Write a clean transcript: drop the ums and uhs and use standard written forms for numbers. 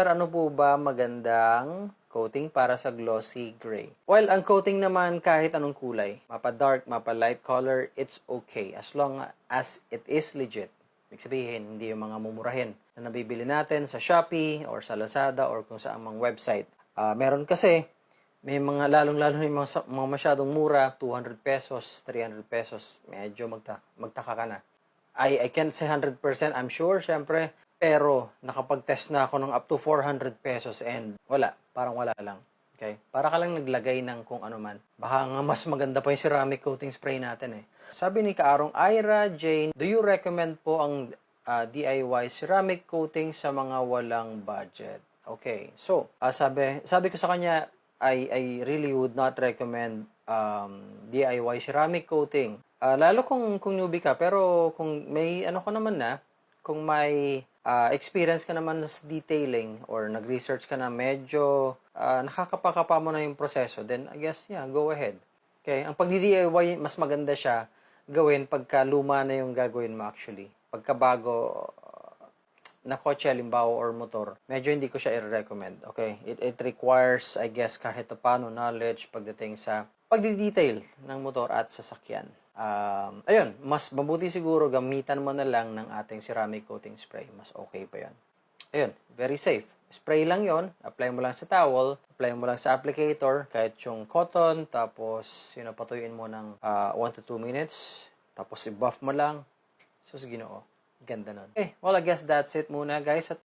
Ano po ba magandang coating para sa glossy gray? Well, ang coating naman kahit anong kulay, mapa-dark, mapa-light color, it's okay as long as it is legit. Ibig sabihin, hindi yung mga mumurahin na nabibili natin sa Shopee or sa Lazada or kung saan mang website. Meron kasi, may mga lalong-lalo yung mga masyadong mura, 200 pesos, 300 pesos, medyo magtaka ka na. I can't say 100%, I'm sure, syempre, pero nakapag-test na ako ng up to 400 pesos and wala, parang wala lang. Okay? Para ka lang naglagay ng kung ano man. Baka nga mas maganda pa yung ceramic coating spray natin eh. Sabi ni Kaarong Ira Jane, do you recommend po ang DIY ceramic coating sa mga walang budget? Okay. So, sabi ko sa kanya, I really would not recommend DIY ceramic coating. Lalo kung newbie ka, pero kung may ano ka naman na, kung may experience ka naman sa detailing or nag-research ka na medyo nakakapakapa mo na yung proseso, then I guess, yeah, go ahead. Okay? Ang pag-DIY, mas maganda siya gawin pagka luma na yung gagawin mo actually. Pagka bago na kotse, halimbawa, or motor, medyo hindi ko siya i-recommend. Okay? It requires, I guess, kahit paano knowledge pagdating sa pagdi-detail ng motor at sasakyan. Ayun, mas mabuti siguro gamitan mo na lang ng ating ceramic coating spray. Mas okay pa yan. Ayun, very safe. Spray lang yon, apply mo lang sa towel, apply mo lang sa applicator, kahit yung cotton, tapos patuyuin mo ng 1 to 2 minutes, tapos i-buff mo lang. So, Ginoo, ganda nun. Okay, well, I guess that's it muna, guys. At